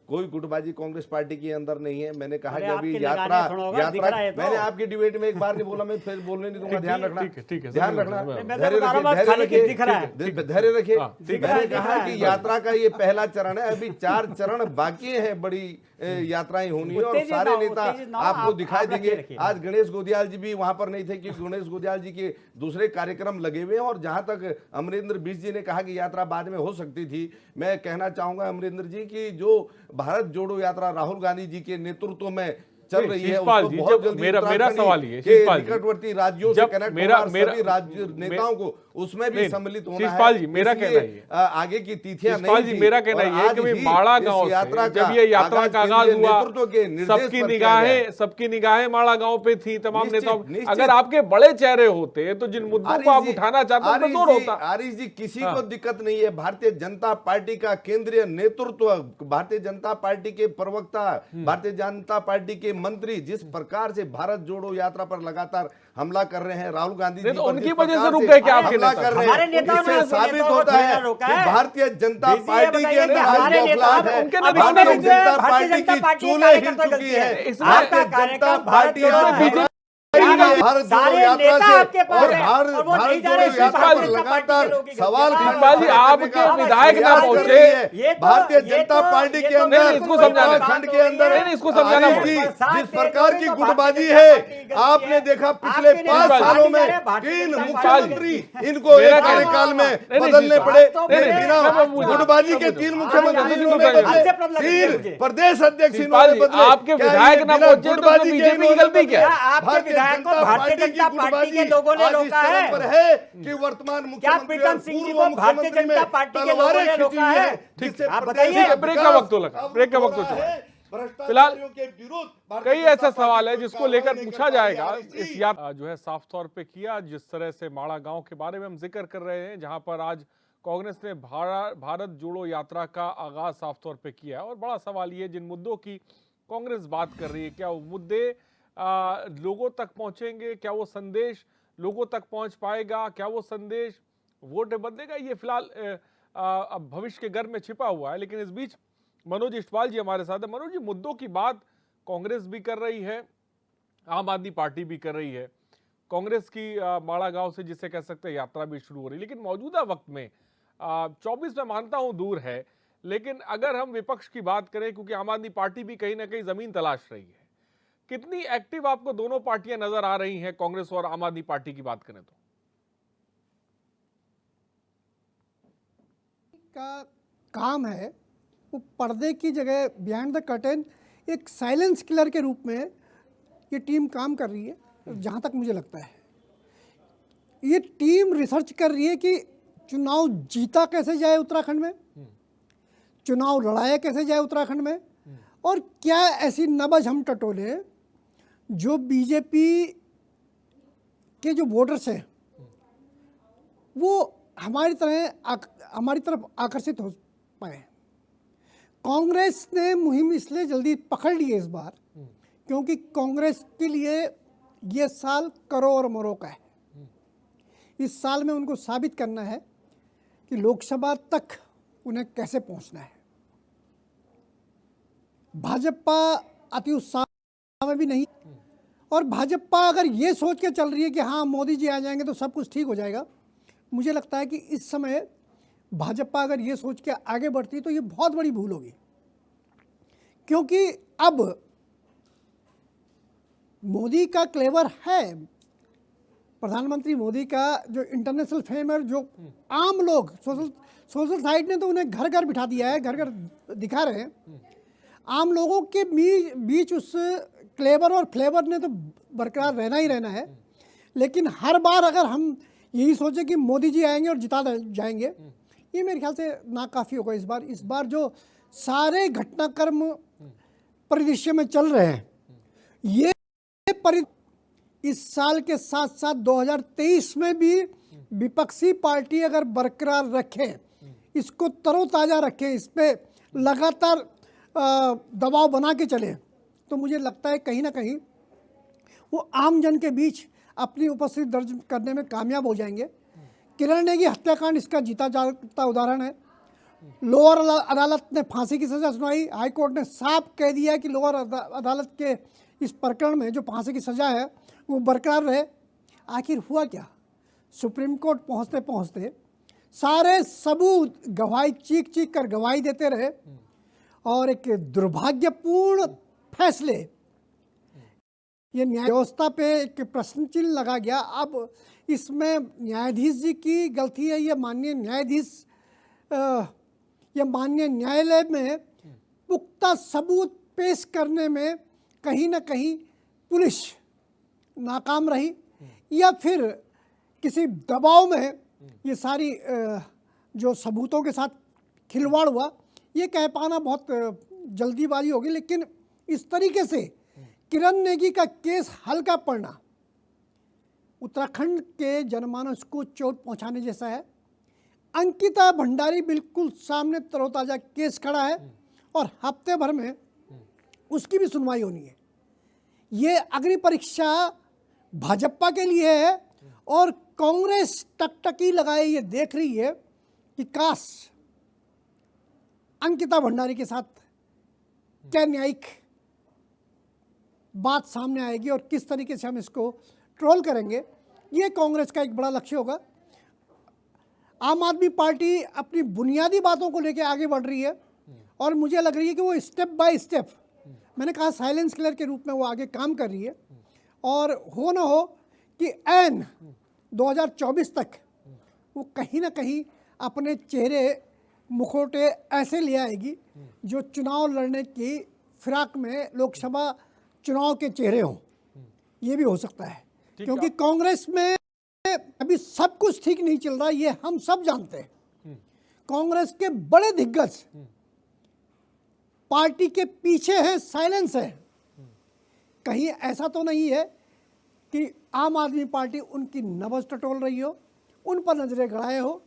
कोई गुटबाजी कांग्रेस पार्टी के अंदर नहीं है। मैंने कहा अरे कि अभी आपके यात्रा लगाने थोड़ा होगा, दिख रहा है तो। मैंने आपकी डिबेट में एक बार नहीं बोला, मैं फिर बोलने नहीं दूंगा। ध्यान रखना, ठीक है, ध्यान समझ रखना, गया। मैं तो धैर्य बता रहा हूं, रखिए, बस खाली धैर्य दिख रहा है। रखिए, धैर्य रखिए। हाँ, दिख रहा मैंने है, कहा दिख कि रहा है। यात्रा का ये पहला चरण है, अभी 4 चरण बाकी हैं, बड़ी यात्राएं होनी है और उत्तेजित सारे ना हो, नेता उत्तेजित ना हो, आपको आप दिखाई रखिए, देंगे। रखिए। आज गणेश गोदियाल जी भी वहां पर नहीं थे क्योंकि गणेश गोदियाल जी के दूसरे कार्यक्रम लगे हुए हैं। और जहां तक अमरिंदर बिष्ट जी ने कहा कि यात्रा बाद में हो सकती थी, मैं कहना चाहूंगा अमरिंदर जी की जो भारत जोड़ो यात्रा राहुल गांधी जी के नेतृत्व में चल रही है, शिषपाल उसको जी, बहुत जब जल्दी मेरा उत्तराखंड सवाल ये है, के शिषपाल जी, निकटवर्ती राज्यों से जब कनेक्ट मेरा- होना और मेरा- सभी राज्य नेताओं को उसमें भी नहीं, सम्मिलित होना शिषपाल है। जी, मेरा इसलिए, कहना ये है। आगे की तिथियां शिषपाल नहीं जी, थी मेरा कहना और ये है आज कि भाई ही माड़ा इस गांव यात्रा से जब ये यात्रा का आगाज केंद्रीय हुआ, नेतृत्व के निर्देश सबकी पर किया गया है। सबकी निगाहें माड़ा गांव पे थी, तमाम निश्चित, नेताओं। निश्चित। अगर आपके बड़े चेहरे होते तो जिन मुद्दों को आप उठाना चाहते हैं, जोर होता। आरिश जी, किसी को दिक्कत नहीं है। भारतीय जनता पार्टी का केंद्रीय नेतृत्व, भारतीय जनता पार्टी के प्रवक्ता, भारतीय जनता पार्टी के मंत्री जिस प्रकार से भारत जोड़ो यात्रा पर लगातार हमला कर रहे हैं, राहुल गांधी जी तो पर उनकी जिस वजह से प्रकार रुक गए क्या आपके हमला नेता? कर रहे हमारे हैं, नेताओं ने इससे अपने साबित नेताओं को होता थोड़ी है ना रोका कि है। भारतीय जनता भेजिए, पार्टी के बताइए अंदर कि आज हमारे बौखलाहट नेता- है। उनके अब नेता- इसमें भारतीय भी जो है, जनता भारतीय पार्टी जनता की पार्टी के चूल्हे हिल कार्यकर्ता चुकी गलती है। है। इसमें आपका भारतीय जनता कार्यक्रम पार्टी भारत जोड़ो और है। भारत सारे जोड़ो यात्रा नेता से आपके पास और है, भारत और वो नहीं जा रहे जोड़ो यात्रा भारतीय पर जनता पार्टी के लगातार लोगों की सवाल गलती है। शिषपाल जी, आपके विधायक ना पहुंचे। भारतीय जनता पार्टी के अंदर नहीं, इसको समझाना उत्तराखंड के अंदर नहीं, इसको समझाना आरिफ पड़ेगा। जी, जिस प्रकार की गुटबाजी है, आपने देखा पिछले 5 सालों में 3 मुख्यमंत्री इनको मेरा एक कहना- कार्यकाल में नहीं, बदलने शिषपाल, पड़े। नहीं, नहीं, बिना नहीं, गुटबाजी के नहीं, 3 नहीं, मुख्यमंत्री नहीं, इन्होंने नहीं, बदले, नहीं, 3 प्रदेश अध्यक्ष शिषपाल इन्होंने जी, बदले। आपके क्या विधायक ये ना बिना पहुंचे तो गुटबाजी उसमें के बीजेपी की इन्होंने गलती क्या है? बदले? आपके भारतीय विधायक को जनता भारतीय पार्टी की जनता पार्टी के गुटबाजी लोगों ने आज इस रोका तरह है। पर है कि वर्तमान क्या मुख्यमंत्री प्रीतम और सिंह जी पूर्व को भारतीय मुख्यमंत्री में जनता पार्टी के लोगों तलवारें ने खींची रोका हुई है? हैं, जिससे आप प्रदेश बताइए। का ब्रेक का वक्त हो लगा, विकास ब्रेक का अब वक्त हो रहा चुका है। है। भ्रष्टाचारियों के विरुद्ध भारतीय कई जनता ऐसा पार्टी सवाल है कोई जिसको कार्रवाई लेकर नहीं पूछा कर पा रही जाएगा। है। इस यात्रा जो है साफ तौर पे किया, जिस तरह से माड़ा गांव के बारे में हम जिक्र कर रहे हैं, जहां पर आज कांग्रेस ने भारत जोड़ो यात्रा का आगाज साफ तौर पे किया है। और बड़ा सवाल ये, जिन मुद्दों की कांग्रेस बात कर रही है, क्या वो मुद्दे लोगों तक पहुंचेंगे? क्या वो संदेश लोगों तक पहुंच पाएगा? क्या वो संदेश वोट बदलेगा? ये फिलहाल अब भविष्य के घर में छिपा हुआ है। लेकिन इस बीच मनोज इस्टवाल जी हमारे साथ है। मनोज जी, मुद्दों की बात कांग्रेस भी कर रही है, आम आदमी पार्टी भी कर रही है। कांग्रेस की माड़ा गांव से जिसे कह सकते हैं यात्रा भी शुरू हो रही है। लेकिन मौजूदा वक्त में 24 में मानता हूं दूर है, लेकिन अगर हम विपक्ष की बात करें, क्योंकि आम आदमी पार्टी भी कहीं ना कहीं जमीन तलाश रही है, कितनी एक्टिव आपको दोनों पार्टियां नजर आ रही हैं, कांग्रेस और आम आदमी पार्टी की बात करें तो? का काम है वो पर्दे की जगह बिहाइंड द कर्टेन एक साइलेंस किलर के रूप में ये टीम काम कर रही है। जहाँ तक मुझे लगता है ये टीम रिसर्च कर रही है कि चुनाव जीता कैसे जाए उत्तराखंड में, चुनाव लड़ाया कैसे जाए उत्तराखंड में, और क्या ऐसी नबज हम टटोले जो बीजेपी के जो वोटर्स हैं वो हमारी तरफ आकर्षित हो पाए। कांग्रेस ने मुहिम इसलिए जल्दी पकड़ ली है इस बार क्योंकि कांग्रेस के लिए ये साल करो और मरो का है। इस साल में उनको साबित करना है कि लोकसभा तक उन्हें कैसे पहुंचना है। भाजपा अति उत्साह में भी नहीं, और भाजपा अगर ये सोच के चल रही है कि हाँ मोदी जी आ जाएंगे तो सब कुछ ठीक हो जाएगा, मुझे लगता है कि इस समय भाजपा अगर ये सोच के आगे बढ़ती है तो ये बहुत बड़ी भूल होगी। क्योंकि अब मोदी का क्लेवर है, प्रधानमंत्री मोदी का जो इंटरनेशनल फेम है, जो आम लोग सोशल साइट ने तो उन्हें घर घर बिठा दिया है, घर घर दिखा रहे हैं। आम लोगों के बीच उस क्लेवर और फ्लेवर ने तो बरकरार रहना ही रहना है। लेकिन हर बार अगर हम यही सोचे कि मोदी जी आएंगे और जिता जाएंगे, ये मेरे ख्याल से नाकाफ़ी होगा इस बार जो सारे घटनाक्रम परिदृश्य में चल रहे हैं, ये इस साल के साथ साथ 2023 में भी विपक्षी पार्टी अगर बरकरार रखे, इसको तरोताज़ा रखे, इस पर लगातार दबाव बना के चले, तो मुझे लगता है कहीं ना कहीं वो आम जन के बीच अपनी उपस्थिति दर्ज करने में कामयाब हो जाएंगे। किरण नेगी हत्याकांड इसका जीता जागता उदाहरण है। लोअर अदालत ने फांसी की सज़ा सुनाई। हाई कोर्ट ने साफ कह दिया कि लोअर अदालत के इस प्रकरण में जो फांसी की सज़ा है वो बरकरार रहे। आखिर हुआ क्या? सुप्रीम कोर्ट पहुंचते पहुंचते सारे सबूत गवाही चीख चीख कर गवाही देते रहे और एक दुर्भाग्यपूर्ण फैसले, ये न्याय व्यवस्था पे एक प्रश्न चिन्ह लगा गया। अब इसमें न्यायाधीश जी की गलती है, ये माननीय न्यायाधीश या माननीय न्यायालय में पुख्ता सबूत पेश करने में कहीं ना कहीं पुलिस नाकाम रही या फिर किसी दबाव में ये सारी जो सबूतों के साथ खिलवाड़ हुआ, ये कह पाना बहुत जल्दीबाजी होगी। लेकिन इस तरीके से किरण नेगी का केस हल्का पड़ना उत्तराखंड के जनमानस को चोट पहुंचाने जैसा है। अंकिता भंडारी बिल्कुल सामने तरोताज़ा केस खड़ा है और हफ्ते भर में उसकी भी सुनवाई होनी है। ये अग्नि परीक्षा भाजपा के लिए है और कांग्रेस टकटकी लगाए ये देख रही है कि काश अंकिता भंडारी के साथ क्या न्यायिक बात सामने आएगी और किस तरीके से हम इसको ट्रोल करेंगे, ये कांग्रेस का एक बड़ा लक्ष्य होगा। आम आदमी पार्टी अपनी बुनियादी बातों को लेकर आगे बढ़ रही है और मुझे लग रही है कि वो स्टेप बाय स्टेप, मैंने कहा साइलेंस किलर के रूप में वो आगे काम कर रही है और हो ना हो कि एन 2024 तक वो कहीं ना कहीं अपने चेहरे मुखौटे ऐसे ले आएगी जो चुनाव लड़ने की फिराक में लोकसभा चुनाव के चेहरे हों। ये भी हो सकता है क्योंकि कांग्रेस में अभी सब कुछ ठीक नहीं चल रहा, ये हम सब जानते हैं। कांग्रेस के बड़े दिग्गज पार्टी के पीछे हैं, साइलेंस है। कहीं ऐसा तो नहीं है कि आम आदमी पार्टी उनकी नब्ज टटोल रही हो, उन पर नजरें गड़ाए हो।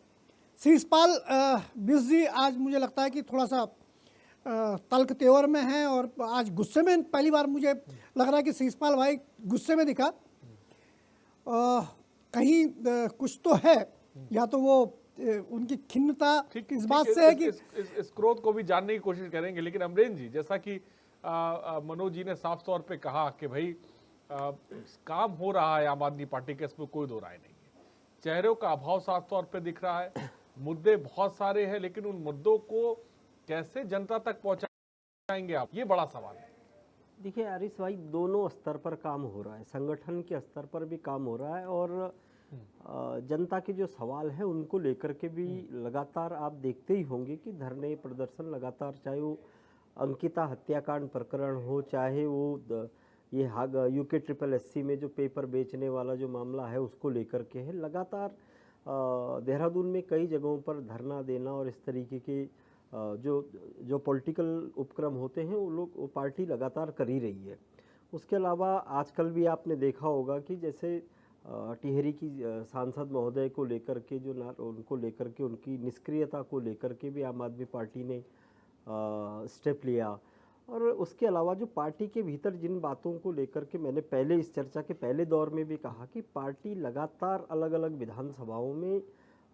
शिषपाल बिस जी आज मुझे लगता है कि थोड़ा सा तल्ख तेवर में हैं और आज गुस्से में, पहली बार मुझे लग रहा है कि शिषपाल भाई गुस्से में दिखा। कहीं कुछ तो है, या तो वो उनकी खिन्नता इस बात से है कि इस क्रोध को भी जानने की कोशिश करेंगे। लेकिन अमरेंद्र जी, जैसा कि मनोज जी ने साफ तौर पे कहा कि भाई काम हो रहा है आम आदमी पार्टी के, इसमें कोई दो राय नहीं है। चेहरों का अभाव साफ तौर पे दिख रहा है, मुद्दे बहुत सारे हैं, लेकिन उन मुद्दों को कैसे जनता तक पहुंचाएंगे आप, ये बड़ा सवाल है। देखिए आरिस भाई, दोनों स्तर पर काम हो रहा है, संगठन के स्तर पर भी काम हो रहा है और जनता के जो सवाल हैं उनको लेकर के भी लगातार आप देखते ही होंगे कि धरने प्रदर्शन लगातार, चाहे वो अंकिता हत्याकांड प्रकरण हो, चाहे वो ये यूके SSS में जो पेपर बेचने वाला जो मामला है उसको लेकर के है। लगातार देहरादून में कई जगहों पर धरना देना और इस तरीके के जो पॉलिटिकल उपक्रम होते हैं वो पार्टी लगातार कर ही रही है। उसके अलावा आजकल भी आपने देखा होगा कि जैसे टिहरी की सांसद महोदय को लेकर के उनको लेकर के उनकी निष्क्रियता को लेकर के भी आम आदमी पार्टी ने स्टेप लिया। और उसके अलावा जो पार्टी के भीतर जिन बातों को लेकर के मैंने पहले इस चर्चा के पहले दौर में भी कहा कि पार्टी लगातार अलग अलग विधानसभाओं में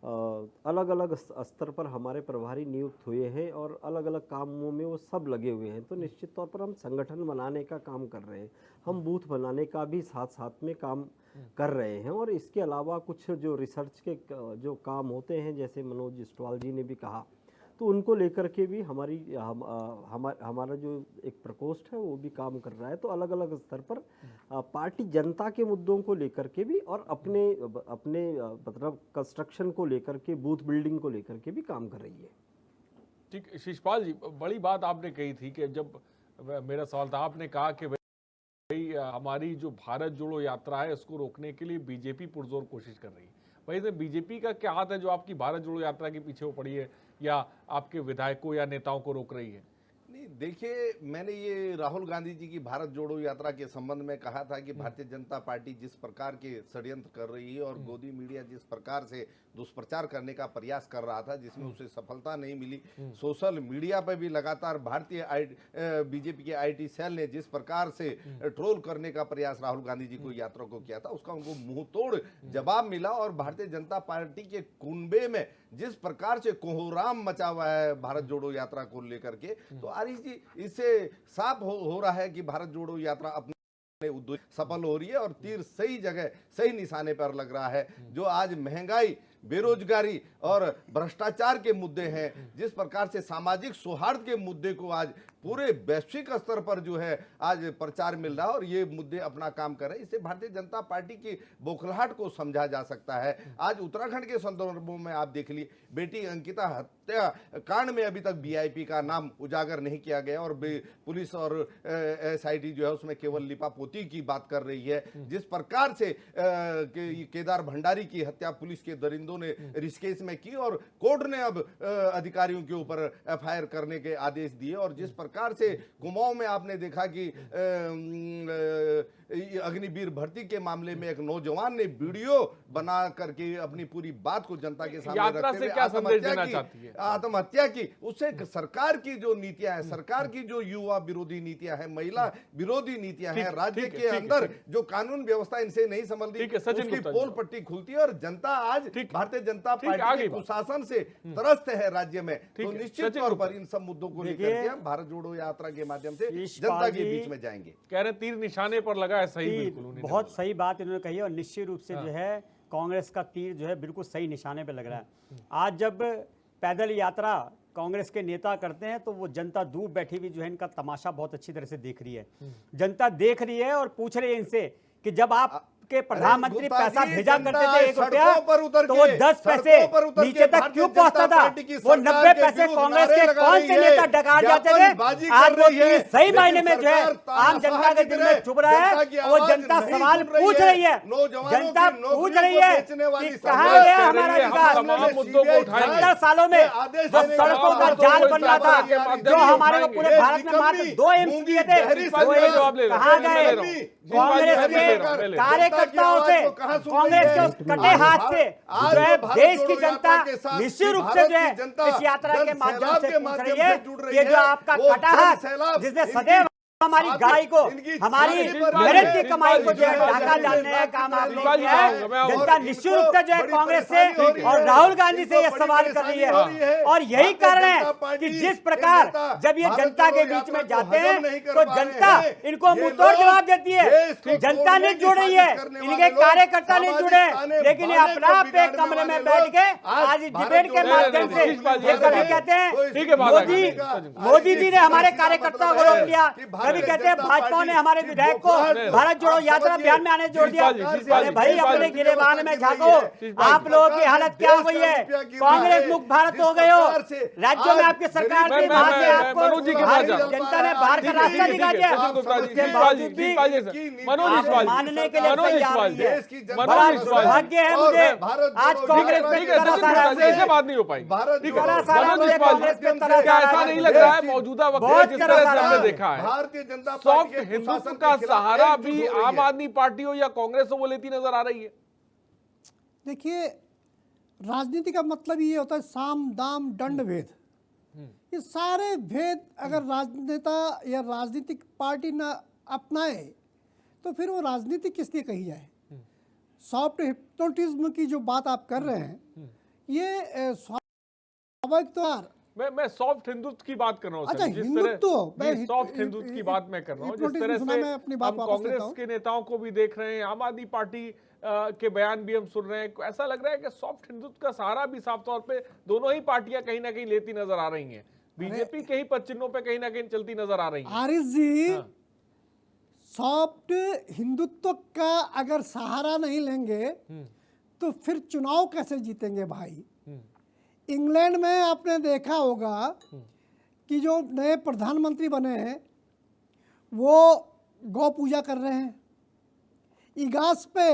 अलग अलग स्तर पर हमारे प्रभारी नियुक्त हुए हैं और अलग अलग कामों में वो सब लगे हुए हैं। तो निश्चित तौर पर हम संगठन बनाने का काम कर रहे हैं, हम बूथ बनाने का भी साथ साथ में काम कर रहे हैं। और इसके अलावा कुछ जो रिसर्च के जो काम होते हैं, जैसे मनोज जिस्टवाल जी ने भी कहा, तो उनको लेकर के भी हमारा जो एक प्रकोष्ठ है वो भी काम कर रहा है। तो अलग अलग स्तर पर पार्टी जनता के मुद्दों को लेकर के भी और अपने मतलब कंस्ट्रक्शन को लेकर के, बूथ बिल्डिंग को लेकर के भी काम कर रही है। ठीक, शिषपाल जी, बड़ी बात आपने कही थी कि जब मेरा सवाल था, आपने कहा कि भाई हमारी जो भारत जोड़ो यात्रा है उसको रोकने के लिए बीजेपी पुरजोर कोशिश कर रही है। भाई इसमें बीजेपी का क्या हाथ है जो आपकी भारत जोड़ो यात्रा के पीछे वो पड़ी है या आपके विधायकों या नेताओं को रोक रही है? नहीं, देखिए, मैंने ये राहुल गांधी जी की भारत जोड़ो यात्रा के संबंध में कहा था कि भारतीय जनता पार्टी जिस प्रकार के षड्यंत्र कर रही है और गोदी मीडिया जिस प्रकार से दुष्प्रचार करने का प्रयास कर रहा था, जिसमें उसे सफलता नहीं मिली, सोशल मीडिया पर भी लगातार भारतीय बीजेपी के IT सेल ने जिस प्रकार से ट्रोल करने का प्रयास राहुल गांधी जी को यात्रा को किया था, उसका उनको मुंह तोड़ जवाब मिला और भारतीय जनता पार्टी के कुनबे में जिस प्रकार से कोहराम मचा हुआ है भारत जोड़ो यात्रा को लेकर के, तो आरिफ जी इससे साफ हो रहा है कि भारत जोड़ो यात्रा अपने उद्देश्य सफल हो रही है और तीर सही जगह सही निशाने पर लग रहा है। जो आज महंगाई, बेरोजगारी और भ्रष्टाचार के मुद्दे हैं, जिस प्रकार से सामाजिक सौहार्द के मुद्दे को आज पूरे वैश्विक स्तर पर जो है आज प्रचार मिल रहा है और ये मुद्दे अपना काम कर रहे हैं, इससे भारतीय जनता पार्टी की बौखलाहट को समझा जा सकता है। आज उत्तराखंड के संदर्भों में आप देख ली, बेटी अंकिता हत्या कांड में अभी तक वीआईपी का नाम उजागर नहीं किया गया और पुलिस और एसआईटी जो है उसमें केवल लिपापोती की बात कर रही है। जिस प्रकार से केदार भंडारी की हत्या पुलिस के दरिंदों ने ऋषिकेश में की और कोर्ट ने अब अधिकारियों के ऊपर एफआईआर करने के आदेश दिए और जिस प्रकार से कुमाऊं में आपने देखा कि अग्निवीर भर्ती के मामले में एक नौजवान ने वीडियो बना करके अपनी पूरी बात को जनता के सामने यात्रा रखते से हुए क्या संदेश देना चाहती है? आत्महत्या की, उससे सरकार की जो नीतियां हैं, सरकार की जो युवा विरोधी नीतियां हैं, महिला विरोधी नीतियां हैं, राज्य के अंदर जो कानून व्यवस्था इनसे नहीं संभलती, उसकी पोल पट्टी खुलती है और जनता आज भारतीय जनता पार्टी के कुशासन से त्रस्त है राज्य में। तो निश्चित तौर पर इन सब मुद्दों को लेकर के हम भारत जोड़ो यात्रा के माध्यम से जनता के बीच में जाएंगे। कह रहे तीर निशाने पर लगा है, सही बिल्कुल बहुत सही बात इन्होंने कही और निश्चित रूप से जो है कांग्रेस का तीर जो है बिल्कुल सही निशाने पे लग रहा है। आज जब पैदल यात्रा कांग्रेस के नेता करते हैं तो वो जनता दूर बैठी हुई जो है इनका तमाशा बहुत अच्छी तरह से देख रही है। जनता देख रही है और पूछ रही है इनसे कि जब आप के प्रधानमंत्री पैसा भेजा करते थे 1 रुपया तो वो 10 पैसे नीचे तक क्यों पहुंचता था, वो 90 पैसे कांग्रेस के कौन से नेता डकार जाते थे। आज वो सही मायने में जो है आम जनता के दिल में चुभ रहा है। वो जनता सवाल पूछ रही है, जनता पूछ रही है कि कहां गया हमारा विकास। 70 सालों में जो सड़कों का जाल बन रहा था, जो हमारे को पूरे भारत में मात्र 2 एम्स दिए थे, कहां गए। कांग्रेस के कार्यकर्ताओं से, कांग्रेस के उस कटे हाथ से जो है देश की जनता निश्चित रूप से जो है इस यात्रा के माध्यम से पूछ रही है कि जो आपका कटा हाथ जिसने सदैव हमारी गाय को, हमारी मेहनत की कमाई को जो है ढाका डालने का काम आप लोग किया है। जनता निश्चित रूप से जो है कांग्रेस से और राहुल गांधी से यह सवाल कर रही है और यही कारण है कि जिस प्रकार जब ये जनता के बीच में जाते हैं तो जनता इनको मुंहतोड़ जवाब देती है। जनता नहीं जुड़ रही है, इनके कार्यकर्ता नहीं जुड़े, लेकिन ये अपना आप कमरे में बैठ के आज डिबेट के माध्यम से ये कभी कहते हैं मोदी जी ने हमारे कार्यकर्ताओं को रोक लिया, कभी कहते हैं भाजपा ने हमारे विधायक को भारत जोड़ो यात्रा अभियान में आने जोड़ दिया। अरे भाई अपने गिरेबान में झांको, आप लोगों की हालत क्या हुई है। कांग्रेस मुक्त भारत हो गए हो, राज्यों में आपकी सरकार के वहां से आपको जनता ने बाहर का रास्ता दिखा दिया। उसके बावजूद भी मानने के लिए तैयार नहीं है। बड़ा दुर्भाग्य है मुझे आज कांग्रेस पे बात नहीं हो पाई। कांग्रेस पे ऐसा नहीं लग रहा है मौजूदा वक्त जिस तरह से हमने देखा है सॉफ्ट हिंदुत्व का सहारा भी आम आदमी पार्टी हो या कांग्रेस हो वो लेती नजर आ रही है। देखिए, राजनीति का मतलब ये होता है साम दाम दंड भेद। ये सारे भेद अगर राजनेता या राजनीतिक पार्टी ना अपनाए तो फिर वो राजनीति किस लिए कही जाए। सॉफ्ट हिप्नोटिज्म की जो बात आप कर रहे हैं ये स्वाभाविक तौर मैं सॉफ्ट हिंदुत्व की बात कर रहा हूँ। अच्छा, सॉफ्ट हिंदुत्व की बात मैं कर रहा हूँ। जिस तरह से हम कांग्रेस के नेताओं को भी देख रहे हैं, आम आदमी पार्टी के बयान भी हम सुन रहे हैं, ऐसा लग रहा है कि सॉफ्ट हिंदुत्व का सहारा भी साफ तौर पे दोनों ही पार्टियां कहीं ना कहीं लेती नजर आ रही हैं। बीजेपी के ही पद चिन्हों पे कहीं ना कहीं चलती नजर आ रही है। आरिफ जी, सॉफ्ट हिंदुत्व का अगर सहारा नहीं लेंगे तो फिर चुनाव कैसे जीतेंगे भाई। इंग्लैंड में आपने देखा होगा कि जो नए प्रधानमंत्री बने हैं वो गौ पूजा कर रहे हैं, इगास पे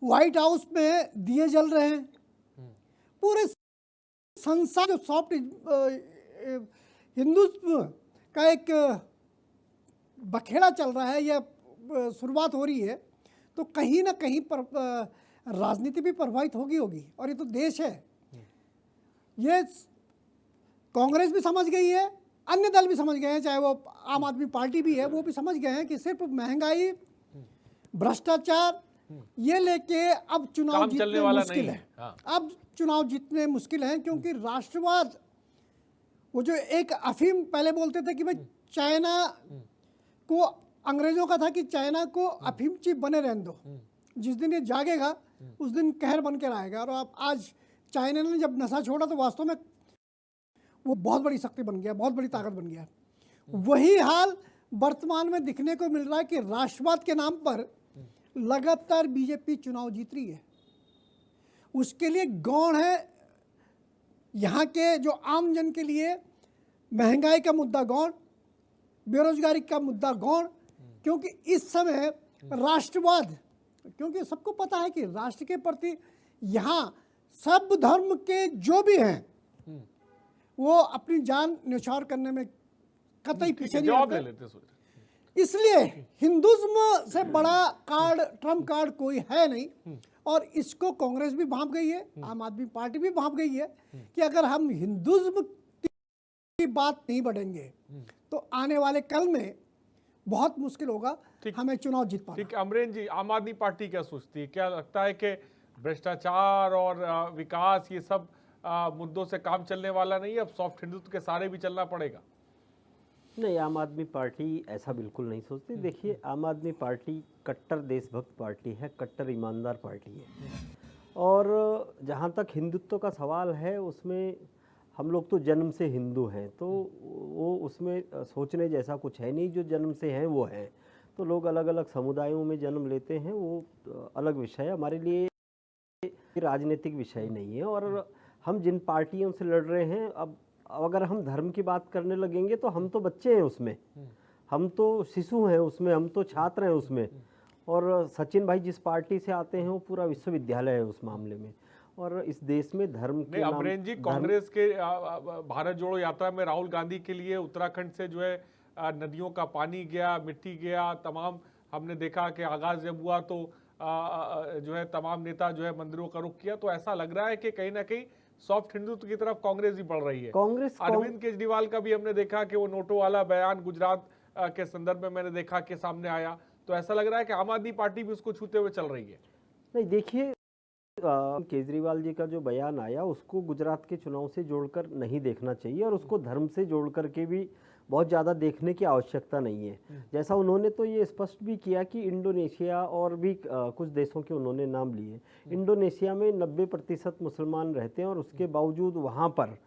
व्हाइट हाउस में दिए जल रहे हैं। पूरे संसार जो सॉफ्ट हिंदुत्व का एक बखेड़ा चल रहा है या शुरुआत हो रही है, तो कहीं ना कहीं पर राजनीति भी प्रभावित होगी। और ये तो देश है, ये कांग्रेस भी समझ गई है, अन्य दल भी समझ गए हैं, चाहे वो आम आदमी पार्टी भी है वो भी समझ गए हैं कि सिर्फ महंगाई, भ्रष्टाचार, ये लेके अब चुनाव काम चलने जीतने वाला मुश्किल नहीं है। है। हाँ। अब चुनाव जीतने मुश्किल है, क्योंकि राष्ट्रवाद, वो जो एक अफीम पहले बोलते थे कि भाई चाइना को, अंग्रेजों का था कि चाइना को अफीम चिप बने रहने दो, जिस दिन ये जागेगा उस दिन कहर बन कर आएगा। और अब आज चाइना ने जब नशा छोड़ा तो वास्तव में वो बहुत बड़ी शक्ति बन गया, बहुत बड़ी ताकत बन गया। वही हाल वर्तमान में दिखने को मिल रहा है कि राष्ट्रवाद के नाम पर लगातार बीजेपी चुनाव जीत रही है। उसके लिए गौण है यहाँ के जो आम जन के लिए महंगाई का मुद्दा गौण, बेरोजगारी का मुद्दा गौण, क्योंकि इस समय राष्ट्रवाद, क्योंकि सबको पता है कि राष्ट्र के प्रति यहाँ सब धर्म के जो भी हैं वो अपनी जान न्यौछावर करने में कतई पीछे नहीं जवाब ले हटते। लेते सूर्य। इसलिए हिंदुज्म से बड़ा कार्ड, ट्रम्प कार्ड कोई है नहीं। और इसको कांग्रेस भी भांप गई है, आम आदमी पार्टी भी भांप गई है कि अगर हम हिंदुज्म की बात नहीं बढ़ेंगे तो आने वाले कल में बहुत मुश्किल होगा हमें चुनाव जीत पाना। ठीक है अमरेन जी, आम आदमी पार्टी क्या सोचती है? क्या लगता है कि भ्रष्टाचार और विकास ये सब मुद्दों से काम चलने वाला नहीं है, अब सॉफ्ट हिंदुत्व के सारे भी चलना पड़ेगा? नहीं, आम आदमी पार्टी ऐसा बिल्कुल नहीं सोचती। देखिए, आम आदमी पार्टी कट्टर देशभक्त पार्टी है, कट्टर ईमानदार पार्टी है। और जहाँ तक हिंदुत्व का सवाल है, उसमें हम लोग तो जन्म से हिंदू हैं, तो वो उसमें सोचने जैसा कुछ है नहीं। जो जन्म से हैं वो हैं। तो लोग अलग अलग समुदायों में जन्म लेते हैं, वो अलग विषय है। हमारे लिए राजनीतिक विषय नहीं है। और हम जिन पार्टियों से लड़ रहे हैं, अब अगर हम धर्म की बात करने लगेंगे तो हम तो बच्चे हैं उसमें, हम तो शिशु हैं उसमें, हम तो छात्र हैं उसमें। और सचिन भाई जिस पार्टी से आते हैं वो पूरा विश्वविद्यालय है उस मामले में। और इस देश में धर्म के नाम, अमरेन जी, कांग्रेस के भारत जोड़ो यात्रा में राहुल गांधी के लिए उत्तराखंड से जो है नदियों का पानी गया, मिट्टी गया, तमाम हमने देखा कि आगाज जब हुआ तो जो है तमाम नेता जो है मंदिरों का रुख किया। तो ऐसा लग रहा है कि कहीं ना कहीं सॉफ्ट हिंदुत्व की तरफ कांग्रेस ही बढ़ रही है। अरविंद केजरीवाल का भी हमने देखा कि वो नोटों वाला बयान गुजरात के संदर्भ में मैंने देखा कि सामने आया। तो ऐसा लग रहा है कि आम आदमी पार्टी भी उसको छूते हुए चल रही है। नहीं, देखिए, केजरीवाल जी का जो बयान आया उसको गुजरात के चुनाव से जोड़कर नहीं देखना चाहिए, और उसको धर्म से जोड़ करके भी बहुत ज़्यादा देखने की आवश्यकता नहीं है। जैसा उन्होंने तो ये स्पष्ट भी किया कि इंडोनेशिया और भी कुछ देशों के उन्होंने नाम लिए। इंडोनेशिया में 90% मुसलमान रहते हैं, और उसके बावजूद वहाँ पर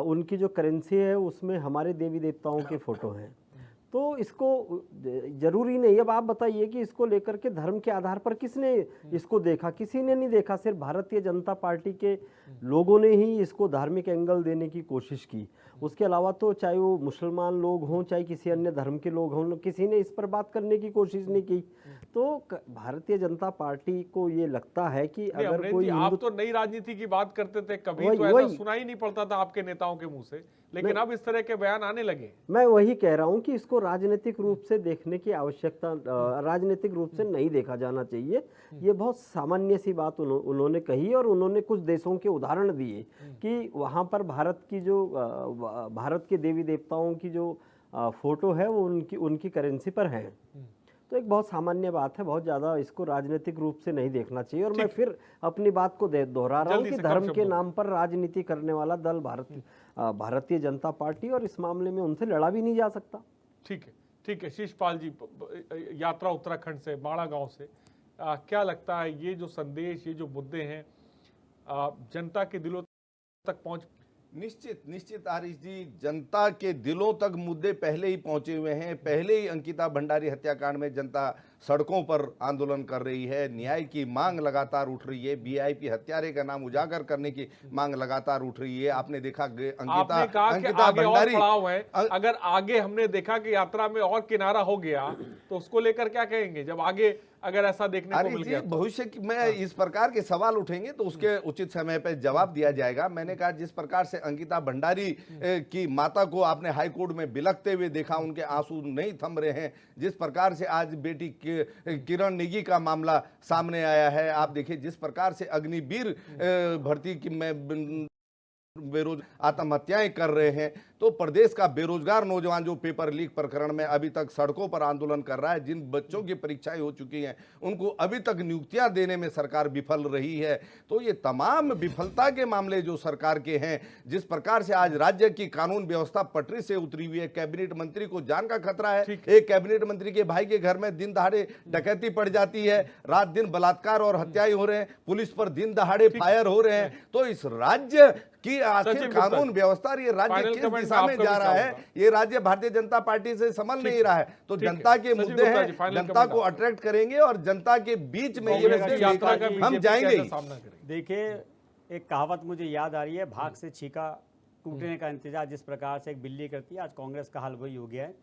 उनकी जो करेंसी है उसमें हमारे देवी देवताओं के फ़ोटो हैं। तो इसको जरूरी नहीं। अब आप बताइए कि इसको लेकर के धर्म के आधार पर किसने इसको देखा? किसी ने नहीं देखा। सिर्फ भारतीय जनता पार्टी के लोगों ने ही इसको धार्मिक एंगल देने की कोशिश की। उसके अलावा तो चाहे वो मुसलमान लोग हों, चाहे किसी अन्य धर्म के लोग हों, किसी ने इस पर बात करने की कोशिश नहीं की। तो भारतीय जनता पार्टी को ये लगता है कि अगर कोई आप तो नई राजनीति की बात करते थे, कभी तो ऐसा सुना ही नहीं पड़ता था आपके नेताओं के मुंह से, लेकिन अब इस तरह के बयान आने लगे। मैं वही कह रहा हूं कि इसको राजनीतिक रूप से देखने की आवश्यकता, राजनीतिक रूप से नहीं देखा जाना चाहिए। ये बहुत सामान्य सी बात उन्होंने कही, और उन्होंने कुछ देशों के उदाहरण दिए कि वहां पर भारत की जो भारत के देवी देवताओं की जो फोटो है वो उनकी करेंसी पर है। तो एक बहुत सामान्य बात है, बहुत ज़्यादा इसको राजनीतिक रूप से नहीं देखना चाहिए। और मैं फिर अपनी बात को दोहरा रहा हूँ कि धर्म के नाम पर राजनीति करने वाला दल भारतीय जनता पार्टी, और इस मामले में उनसे लड़ा भी नहीं जा सकता। ठीक है, ठीक है। शीशपाल जी, यात्रा उत्तराखंड से, बाड़ा गांव से, क्या लगता है ये जो संदेश, ये जो मुद्दे हैं जनता के दिलों तक पहुंच? निश्चित आरिश जी, जनता के दिलों तक मुद्दे पहले ही पहुंचे हुए हैं। पहले ही अंकिता भंडारी हत्याकांड में जनता सड़कों पर आंदोलन कर रही है, न्याय की मांग लगातार उठ रही है, वीआईपी हत्यारे का नाम उजागर करने की मांग लगातार उठ रही है। आपने देखा अंकिता भंडारी, अगर आगे हमने देखा कि यात्रा में और किनारा हो गया तो उसको लेकर क्या कहेंगे जब आगे अगर ऐसा देखने को मिल गया? भविष्य में इस प्रकार के सवाल उठेंगे तो उसके उचित समय पर जवाब दिया जाएगा। मैंने कहा जिस प्रकार से अंकिता भंडारी की माता को आपने हाई कोर्ट में बिलखते हुए देखा, उनके आंसू नहीं थम रहे हैं। जिस प्रकार से आज बेटी किरण नेगी का मामला सामने आया है, आप देखिए जिस प्रकार से अग्निवीर भर्ती की में बेरोजगार आत्महत्याएं कर रहे हैं, तो प्रदेश का बेरोजगार नौजवान जो पेपर लीक प्रकरण में अभी तक सड़कों पर आंदोलन कर रहा है, जिन बच्चों की परीक्षाएं हो चुकी हैं उनको अभी तक नियुक्तियां देने में सरकार विफल रही है। तो ये तमाम विफलता के मामले जो सरकार के हैं, जिस प्रकार से आज राज्य की कानून व्यवस्था पटरी से उतरी हुई है, कैबिनेट मंत्री को जान का खतरा है। एक कैबिनेट मंत्री के भाई के घर में दिन दहाड़े डकैती पड़ जाती है, रात दिन बलात्कार और हत्याएं हो रहे हैं, पुलिस पर दिन दहाड़े फायर हो रहे हैं। तो इस राज्य कि आखिर कानून व्यवस्था, ये राज्य किस दिशा में जा रहा है, ये राज्य भारतीय जनता पार्टी से संभल नहीं रहा है। तो जनता के मुद्दे हैं, जनता को अट्रैक्ट करेंगे और जनता के बीच में ये हम जाएंगे। देखिए, एक कहावत मुझे याद आ रही है, भाग से छीका टूटने का इंतजार जिस प्रकार से एक बिल्ली करती है, आज कांग्रेस का हाल वही हो गया है।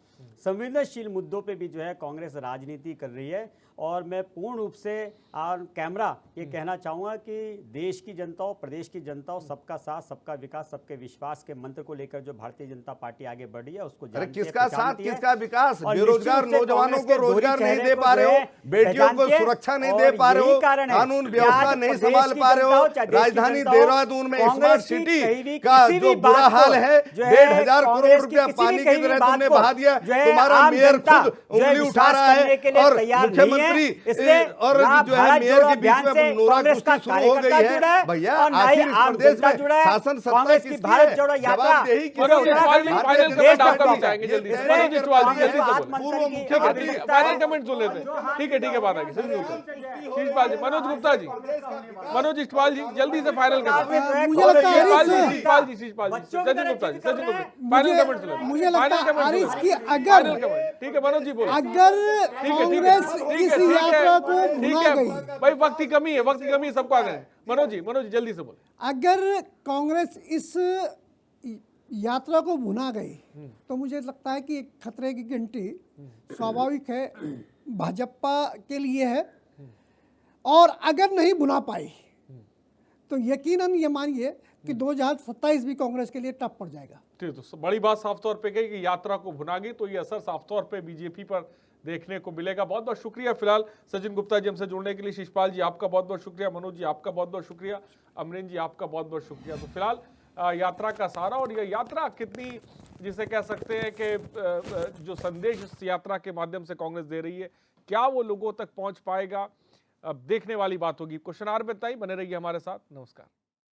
संवेदनशील मुद्दों पे भी जो है कांग्रेस राजनीति कर रही है। और मैं पूर्ण रूप से कैमरा ये कहना चाहूँगा कि देश की जनता हो, प्रदेश की जनता हो, सबका साथ, सबका विकास, सबके विश्वास के मंत्र को लेकर जो भारतीय जनता पार्टी आगे बढ़ रही है उसको अरे किसका साथ, किसका विकास? बेरोजगार नौजवानों को रोजगार नहीं दे पा रहे हो, बेटियों को सुरक्षा नहीं दे पा रहे हो, कानून व्यवस्था नहीं संभाल पा रहे हो। राजधानी देहरादून में स्मार्ट सिटी का जो बुरा हाल है, 1,500 करोड़ रुपया पानी की तरह तुमने बहा दिया। तुम्हारा मेयर खुद उंगली उठा रहा है और मुख्यमंत्री और जो है मेयर के बीच में नोरा कुश्ती शुरू हो गई है। भैया आखिर इस प्रदेश में शासन सत्ता किसकी है? जवाबदेही फाइनल कमेंट आपका भी चाहेंगे जल्दी से। मनोज इस्टवाल जी जल्दी से पूर्व मुख्यमंत्री फाइनल कमेंट सुन लेते हैं। ठीक है बात आगे शीशपाल जी, मनोज गुप्ता जी, मनोज इस्टवाल जी जल्दी से फाइनल कमेंट। शीशपाल जी, सचिन गुप्ता जी, फाइनल कमेंट सुन लेते हैं। मुझे लगता है कि अगर ठीक है मनोज जी बोलो। अगर कांग्रेस इस यात्रा को भुना गई, भाई वक्त की कमी है सबको आगे। मनोज जी जल्दी से बोले। अगर कांग्रेस इस यात्रा को भुना गई तो मुझे लगता है कि एक खतरे की घंटी स्वाभाविक है भाजपा के लिए है। और अगर नहीं भुना पाई तो यकीनन ये मानिए कि 2027 भी कांग्रेस के लिए टफ पड़ जाएगा। ठीक, तो बड़ी बात साफ तौर पे कही कि यात्रा को भुना गई तो ये असर साफ तौर पे बीजेपी पर देखने को मिलेगा। बहुत बहुत शुक्रिया फिलहाल सचिन गुप्ता जी हमसे जुड़ने के लिए। शिशपाल जी आपका बहुत बहुत शुक्रिया, मनोज जी आपका बहुत बहुत शुक्रिया, अमरीन जी आपका बहुत बहुत शुक्रिया। तो फिलहाल यात्रा का सहारा, और यह यात्रा कितनी जिसे कह सकते हैं कि जो संदेश इस यात्रा के माध्यम से कांग्रेस दे रही है, क्या वो लोगों तक पहुंच पाएगा, अब देखने वाली बात होगी। क्वेश्चन आवर में इतना ही, बने रहिए हमारे साथ। नमस्कार।